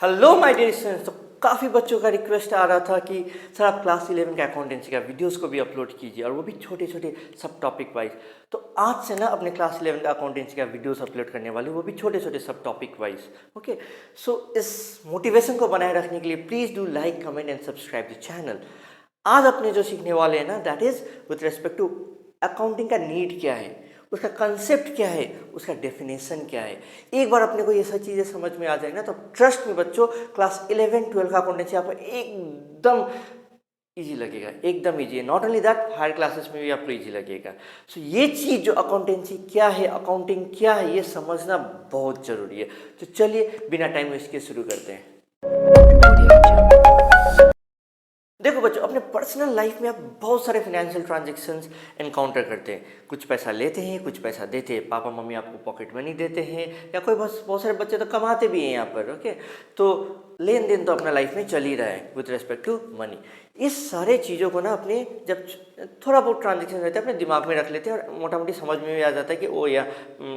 Hello my dear students. तो काफ़ी बच्चों का रिक्वेस्ट आ रहा था कि सर आप क्लास 11 का अकाउंटेंसी का वीडियोस को भी अपलोड कीजिए और वो भी छोटे छोटे सब टॉपिक वाइज। तो आज से ना अपने क्लास 11 का अकाउंटेंसी का वीडियोस अपलोड करने वाले, वो भी छोटे छोटे सब टॉपिक वाइज। ओके, सो इस मोटिवेशन को बनाए रखने के लिए please do like, comment and subscribe the channel. आज अपने जो सीखने वाले हैं ना, that is with respect to accounting का नीड क्या है, उसका कंसेप्ट क्या है, उसका डेफिनेशन क्या है। एक बार अपने को ये सब चीज़ें समझ में आ जाए ना, तो ट्रस्ट में बच्चों क्लास 11-12 का अकाउंटेंसी आपको एकदम इजी लगेगा, एकदम इजी है। Not only that, higher classes में भी आपको इजी लगेगा। सो ये चीज़ जो अकाउंटेंसी क्या है, अकाउंटिंग क्या है, ये समझना बहुत ज़रूरी है। तो चलिए बिना टाइम वेस्ट किए शुरू करते हैं। देखो बच्चों, अपने पर्सनल लाइफ में आप बहुत सारे फाइनेंशियल ट्रांजैक्शंस एनकाउंटर करते हैं। कुछ पैसा लेते हैं, कुछ पैसा देते हैं, पापा मम्मी आपको पॉकेट मनी देते हैं, या कोई बस बहुत सारे बच्चे तो कमाते भी हैं यहाँ पर। ओके, तो लेन देन तो अपना लाइफ में चल ही रहा है विथ रेस्पेक्ट टू मनी। इस सारे चीज़ों को ना अपने जब थोड़ा बहुत ट्रांजेक्शन रहता है अपने दिमाग में रख लेते हैं और मोटा मोटी समझ में भी आ जाता है कि ओ या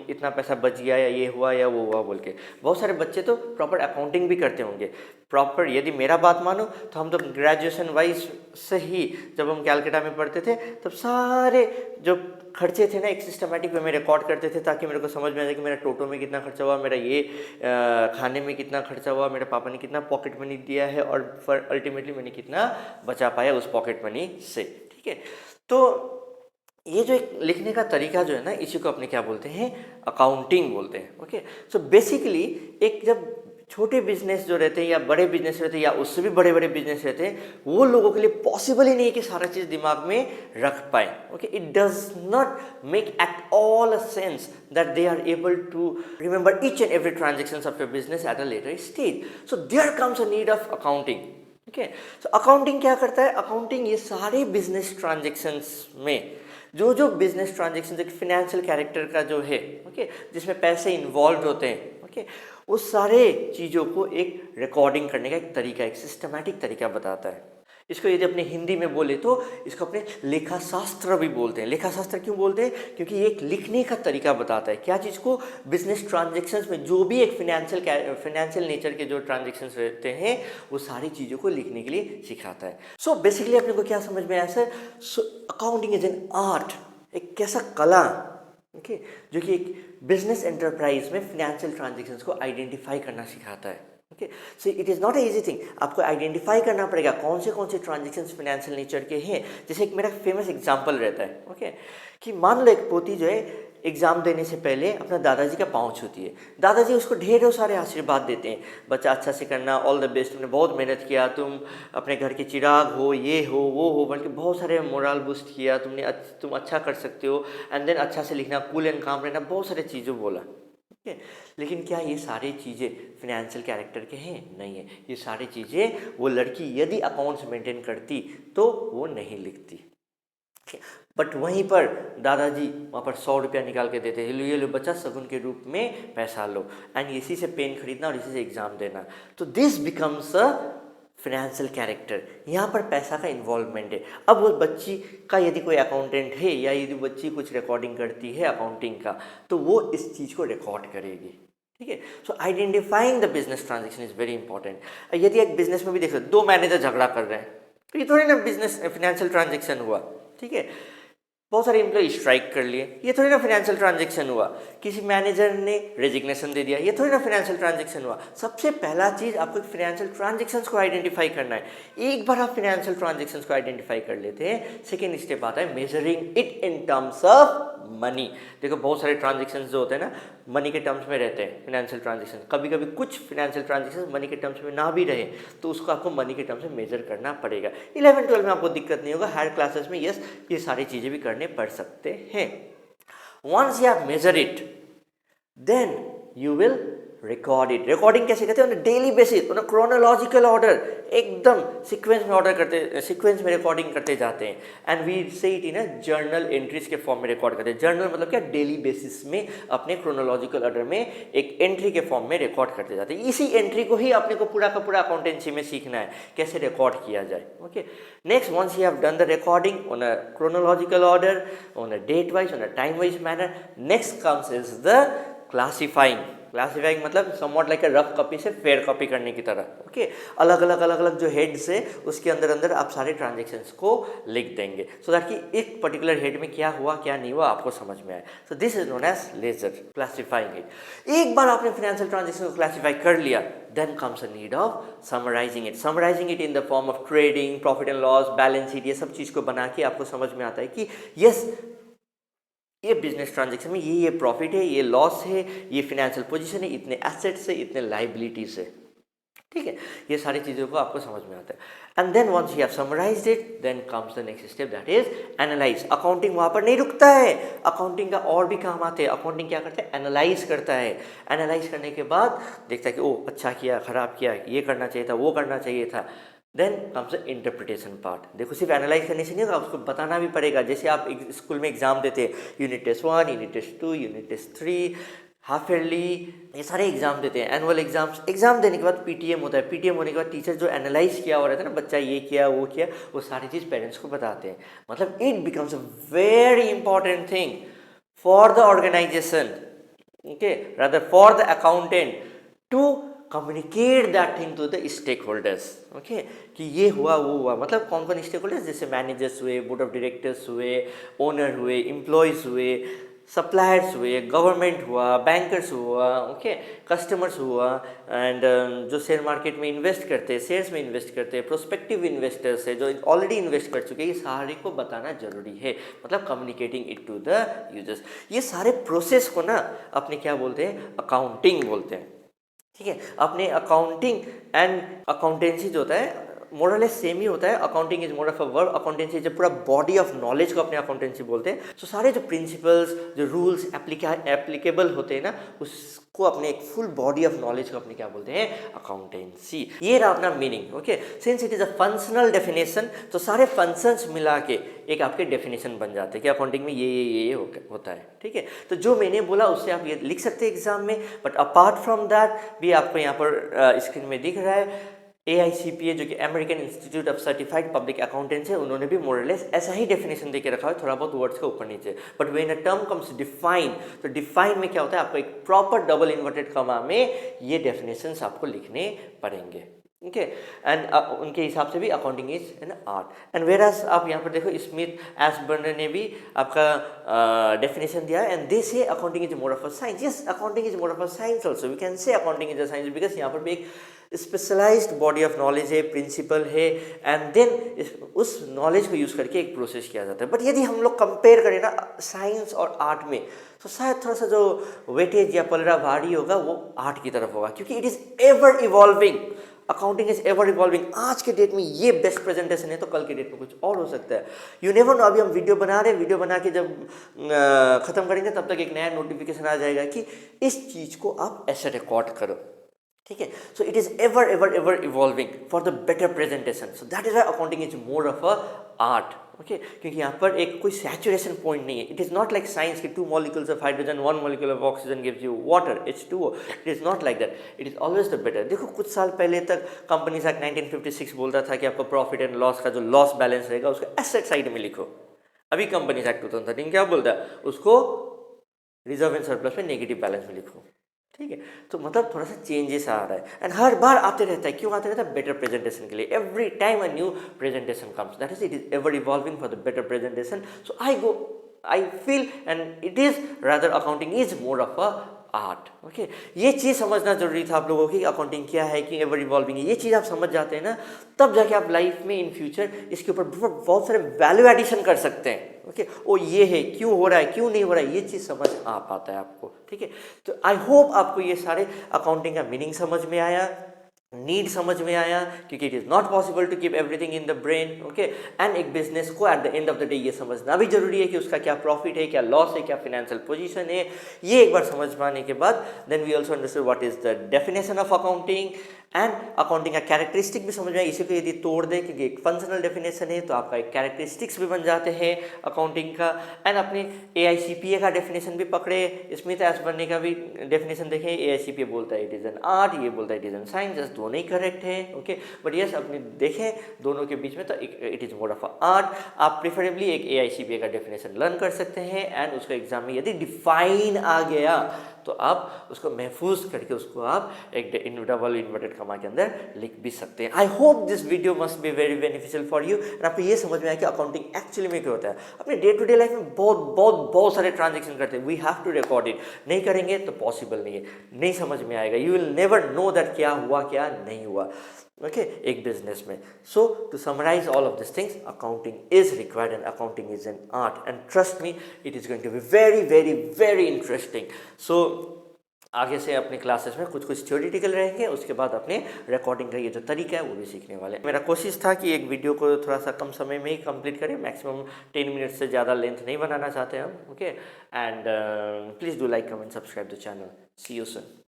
इतना पैसा बच गया, या ये हुआ या वो हुआ बोल के। बहुत सारे बच्चे तो प्रॉपर अकाउंटिंग भी करते होंगे प्रॉपर। यदि मेरा बात मानो तो हम तो ग्रेजुएशन वाइज से ही जब हम कैलकाटा में पढ़ते थे, तब सारे जो खर्चे थे ना एक सिस्टमेटिक वे में रिकॉर्ड करते थे, ताकि मेरे को समझ में आ जाए कि मेरा टोटो में कितना खर्चा हुआ, मेरा ये खाने में कितना खर्चा हुआ, मेरे पापा ने कितना पॉकेट मनी दिया है, और अल्टीमेटली मैंने कितना बचा पाया उस पॉकेट मनी से। ठीक है, तो ये जो एक लिखने का तरीका जो है ना, इसी को अपने क्या बोलते हैं, अकाउंटिंग बोलते हैं। ओके, सो बेसिकली एक जब छोटे बिजनेस जो रहते हैं या बड़े बिजनेस रहते हैं या उससे भी बड़े बड़े बिजनेस रहते हैं, वो लोगों के लिए पॉसिबल ही नहीं है कि सारा चीज़ दिमाग में रख पाए। Okay, it does not make at all a sense that they are able to remember each and every transaction of your business at a later stage. So there comes a need of accounting. Okay, so accounting क्या करता है, accounting ये सारे business transactions में जो जो business transaction एक financial character का जो है, ओके, जिसमें पैसे इन्वॉल्व होते हैं, ओके, उस सारे चीज़ों को एक रिकॉर्डिंग करने का एक तरीका, एक सिस्टमैटिक तरीका बताता है। इसको यदि अपने हिंदी में बोले तो इसको अपने लेखा शास्त्र भी बोलते हैं। लेखा शास्त्र क्यों बोलते हैं? क्योंकि ये एक लिखने का तरीका बताता है। क्या चीज़ को? बिजनेस ट्रांजेक्शन्स में जो भी एक फिनेंशियल नेचर के जो ट्रांजेक्शन्स रहते हैं, वो सारी चीज़ों को लिखने के लिए सिखाता है। सो बेसिकली अपने को क्या समझ में आया sir? So accounting is an art, एक कैसा कला, ओके, जो कि एक बिजनेस एंटरप्राइज में फिनेंशियल ट्रांजेक्शन्स को आइडेंटिफाई करना सिखाता है। Okay, so it is not a easy thing. आपको आइडेंटिफाई करना पड़ेगा कौन से ट्रांजेक्शन्स फिनेंशियल नेचर के हैं। जैसे एक मेरा फेमस एग्जांपल रहता है, ओके, कि मान लो एक पोती जो है एग्ज़ाम देने से पहले अपना दादाजी का पाँव छूती है। दादाजी उसको ढेरों सारे आशीर्वाद देते हैं, बच्चा अच्छा से करना, ऑल द बेस्ट, तुमने बहुत मेहनत किया, तुम अपने घर के चिराग हो, ये हो वो हो, बल्कि बहुत सारे मोरल बूस्ट किया तुमने, तुम अच्छा कर सकते हो, एंड देन अच्छा से लिखना, कूल एंड काम रहना, बहुत सारे चीज़ें बोला। ठीक है, लेकिन क्या ये सारी चीज़ें फिनेंशियल कैरेक्टर के हैं? नहीं है। ये सारी चीज़ें वो लड़की यदि अकाउंट्स मेंटेन करती तो वो नहीं लिखती। बट वहीं पर दादाजी वहाँ पर 100 रुपया निकाल के देते हैं, ये लो बच्चा, सगुन के रूप में पैसा लो, एंड इसी से पेन खरीदना और इसी से एग्ज़ाम देना। तो this becomes a financial character. यहाँ पर पैसा का इन्वॉल्वमेंट है। अब वो बच्ची का यदि कोई अकाउंटेंट है या यदि बच्ची कुछ रिकॉर्डिंग करती है अकाउंटिंग का, तो वो इस चीज़ को रिकॉर्ड करेगी। ठीक है, so identifying the business transaction is very important. यदि एक बिजनेस में भी देखो, दो मैनेजर झगड़ा कर रहे हैं, तो ये थोड़ी ना बिजनेस फिनेंशियल ट्रांजेक्शन हुआ। ठीक है, बहुत सारे एम्प्लॉय स्ट्राइक कर लिए, ये थोड़ी ना फिनेंशियल ट्रांजेक्शन हुआ। किसी मैनेजर ने रेजिग्नेशन दे दिया, ये थोड़ी ना फिनेंशियल ट्रांजेक्शन हुआ। सबसे पहला चीज़ आपको फिनेंशियल ट्रांजेक्शन्स को आइडेंटिफाई करना है। एक बार आप फिनेंशियल ट्रांजेक्शन्स को आइडेंटिफाई कर लेते हैं, सेकेंड स्टेप आता है measuring it in terms of money. देखो बहुत सारे ट्रांजेक्शन्स जो होते हैं ना, मनी के टर्म्स में रहते हैं फिनेंशियल ट्रांजेक्शन। कभी कभी कुछ फिनेंशियल ट्रांजेक्शन मनी के टर्म्स में ना भी रहे, तो उसको आपको मनी के टर्म्स में मेजर करना पड़ेगा। 11-12 में आपको दिक्कत नहीं होगा, हायर क्लासेस में यस ये सारी चीज़ें भी करने पड़ सकते हैं। Once you have measure it, then you will record it. Recording कैसे करते हैं? डेली बेसिस, क्रोनोलॉजिकल ऑर्डर, एकदम सीक्वेंस में ऑर्डर करते, सीक्वेंस में रिकॉर्डिंग करते जाते हैं, and we say it in journal entries के फॉर्म में रिकॉर्ड करते हैं। जर्नल मतलब क्या? डेली बेसिस में अपने क्रोनोलॉजिकल ऑर्डर में एक एंट्री के फॉर्म में रिकॉर्ड करते जाते हैं। इसी एंट्री को ही अपने को पूरा का पूरा अकाउंटेंसी में सीखना है, कैसे रिकॉर्ड किया जाए। Okay, next, once you have done the recording on a chronological order, on a date wise, on a time wise manner, next comes is the classifying. Classifying मतलब somewhat like a rough copy से fair copy करने की तरह, okay. अलग अलग जो heads है उसके अंदर अंदर आप सारे ट्रांजेक्शन्स को लिख देंगे, सो दैट कि एक पर्टिकुलर हेड में क्या हुआ क्या नहीं हुआ आपको समझ में आए। So this is known as ledger classifying it. एक बार आपने फाइनेंशियल ट्रांजेक्शन को क्लासिफाई कर लिया, then comes a need of summarising it in the form of trading, profit and loss, balance sheet, ये सब चीज़ को बना के आपको समझ में आता है कि यस, ये बिजनेस ट्रांजेक्शन में ये प्रॉफिट है, ये लॉस है, ये फाइनेंशियल पोजीशन है, इतने एसेट्स है, इतने लाइबिलिटीज है, ठीक है। ये सारी चीज़ों को आपको समझ में आता है। And then once you have summarised it, then comes the next step, that is analyse. Accounting वहाँ पर नहीं रुकता है, अकाउंटिंग का और भी काम आते हैं। अकाउंटिंग क्या करता है, एनालाइज करता है। एनालाइज करने के बाद देखता है कि ओ अच्छा किया, खराब किया, ये करना चाहिए था, वो करना चाहिए था। Then comes the interpretation part. देखो सिर्फ एनालाइज करने से नहीं होगा, उसको बताना भी पड़ेगा। जैसे आप एक स्कूल में एग्जाम देते हैं, unit test 1, unit test 2, unit test 3, half yearly, ये सारे एग्जाम देते हैं, एनुअल एग्जाम देने के बाद पीटीएम होता है। पीटीएम होने के बाद टीचर जो एनालाइज किया हो रहता है ना, बच्चा ये किया वो किया, वो सारी चीज़ पेरेंट्स को बताते हैं। मतलब it becomes a very important thing for the organisation, okay, rather for the accountant to communicate that thing to the stakeholders, okay, कि ये हुआ वो हुआ। मतलब कौन कौन स्टेक होल्डर्स, जैसे मैनेजर्स हुए, बोर्ड ऑफ डायरेक्टर्स हुए, ओनर हुए, एम्प्लॉयज़ हुए, सप्लायर्स हुए, गवर्नमेंट हुआ, बैंकर्स हुआ, ओके, कस्टमर्स हुआ, एंड जो शेयर मार्केट में इन्वेस्ट करते हैं, शेयर्स में इन्वेस्ट करते हैं, प्रोस्पेक्टिव इन्वेस्टर्स है जो ऑलरेडी इन्वेस्ट कर चुके हैं, ये सारे को बताना जरूरी है। मतलब communicating it to the users. ये सारे प्रोसेस को ना अपने क्या बोलते हैं, अकाउंटिंग बोलते हैं, ठीक है। अपने अकाउंटिंग एंड अकाउंटेंसी जो होता है मोर लेस सेम ही होता है। Accounting is more of a verb, accountancy जो पूरा बॉडी ऑफ नॉलेज को अपने अकाउंटेंसी बोलते हैं। सो सारे जो प्रिंसिपल्स, जो रूल्स एप्लीकेबल होते हैं ना, उसको अपने एक फुल बॉडी ऑफ नॉलेज को अपने क्या बोलते हैं, अकाउंटेंसी। ये रहा अपना meaning, okay. Since it is a functional definition, तो सारे फंक्शंस मिला के एक आपके डेफिनेशन बन जाते हैं कि अकाउंटिंग में ये होता है, ठीक है। तो जो मैंने बोला उससे आप ये लिख सकते हैं एग्जाम में, बट अपार्ट फ्रॉम दैट भी आपको यहाँ पर स्क्रीन में दिख रहा है AICPA जो कि American institute of certified public accountants है, उन्होंने भी मोरलेस ऐसा ही डेफिनेशन देके रखा है, थोड़ा बहुत वर्ड्स के ऊपर नीचे। But when a term comes define, तो डिफाइन में क्या होता है, आपको एक प्रॉपर डबल इन्वर्टेड कॉमा में ये डेफिनेशंस आपको लिखने पड़ेंगे, ओके। एंड उनके हिसाब से भी accounting is an art. And whereas आप यहाँ पर देखो स्मिथ एस्बर्न ने भी आपका डेफिनेशन दिया है, and they say accounting is more of a science. Yes, accounting is more of a science also, we can say accounting is a science, because यहाँ पर भी एक स्पेशलाइज्ड बॉडी ऑफ नॉलेज है, प्रिंसिपल है, and then उस knowledge को use करके एक प्रोसेस किया जाता है। बट यदि हम लोग कंपेयर करें ना साइंस और आर्ट में, तो शायद थोड़ा सा जो वेटेज या पलड़ा भारी होगा वो आर्ट की तरफ होगा, क्योंकि it is ever evolving. Accounting is ever evolving. आज के डेट में ये बेस्ट प्रेजेंटेशन है, तो कल के डेट में कुछ और हो सकता है, यू नेवर नो। अभी हम वीडियो बना रहे हैं, वीडियो बना के जब ख़त्म करेंगे तब तक एक नया नोटिफिकेशन आ जाएगा कि इस चीज़ को आप ऐसे रिकॉर्ड करो, ठीक है। So it is ever evolving for the better presentation. So that is why accounting is more of a art, okay. क्योंकि यहाँ पर एक कोई सैचुरेशन पॉइंट नहीं है। It is not like science कि 2 molecules of hydrogen, 1 molecule of oxygen gives you water, H2O। It is not like that, it is always the better. देखो कुछ साल पहले तक कंपनीज एक्ट 1956 बोलता था कि आपको प्रॉफिट एंड लॉस का जो लॉस बैलेंस रहेगा उसको एसेट साइड में लिखो। अभी कंपनीज एक्ट 2013 क्या बोलता है, उसको रिजर्व एंड सरप्लस में नेगेटिव बैलेंस में लिखो, ठीक है। तो मतलब थोड़ा सा चेंजेस आ रहा है, एंड हर बार आते रहता है। क्यों आते रहता है, बेटर प्रेजेंटेशन के लिए। Every time a new presentation comes, that is it is ever evolving for the better presentation. So I feel and it is rather accounting is more of a art, okay. ये चीज़ समझना जरूरी था आप लोगों की, accounting क्या है, कि एवर इवॉल्विंग है। ये चीज़ आप समझ जाते हैं ना, तब जाके आप लाइफ में इन फ्यूचर इसके ऊपर बहुत सारे वैल्यू एडिशन कर सकते हैं, ओके। ओ ये है, क्यों हो रहा है, क्यों नहीं हो रहा है, ये चीज़ समझ आ पाता है आपको, ठीक है। तो आई होप आपको ये सारे अकाउंटिंग का मीनिंग समझ में आया, नीड समझ में आया, क्योंकि it is not possible to keep everything in the brain, okay. And एक बिजनेस को at the end of the day ये समझना भी जरूरी है कि उसका क्या प्रॉफिट है, क्या लॉस है, क्या फाइनेंशियल पोजीशन है। ये एक बार समझ पाने के बाद then we also understand what is the definition of accounting, and accounting का कैरेक्टरिस्टिक भी समझ में आए। इसी को यदि तोड़ दें, क्योंकि एक फंक्शनल डेफिनेशन है, तो आपका एक कैरेक्टरिस्टिक्स भी बन जाते हैं अकाउंटिंग का। एंड अपने AICPA का डेफिनेशन भी पकड़े, स्मिथ एस्बर्न का भी डेफिनेशन देखें। AICPA बोलता है इट इज़ एन आर्ट, ये बोलता है it is an science, just दोनों ही करेक्ट है, ओके। बट यस अपने देखें दोनों के बीच में, तो it is more of a art. आप प्रेफरेबली एक AICPA का डेफिनेशन लर्न कर सकते हैं, एंड उसका एग्जाम में यदि डिफाइन आ गया तो आप उसको महफूज करके उसको आप एक डबल इन्वर्टेड कमा के अंदर लिख भी सकते हैं। I hope this video must be very beneficial for you, और आपको ये समझ में आया कि अकाउंटिंग एक्चुअली में क्या होता है। अपने डे टू डे लाइफ में बहुत सारे ट्रांजेक्शन करते हैं, we have to record it. नहीं करेंगे तो पॉसिबल नहीं है, नहीं समझ में आएगा, you will never know that क्या हुआ क्या नहीं हुआ, ओके एक बिजनेस में। So to summarise all of this things, accounting is required and accounting is an art, and trust me it is going to be very very very interesting. So आगे से अपने क्लासेस में कुछ theoretical रहेंगे, उसके बाद अपने रिकॉर्डिंग का ये जो तरीका है वो भी सीखने वाले हैं। मेरा कोशिश था कि एक वीडियो को थोड़ा सा कम समय में ही कंप्लीट करें, मैक्सिमम 10 मिनट से ज़्यादा लेंथ नहीं बनाना चाहते हम, okay. And please do like, comment, subscribe the channel. See you soon.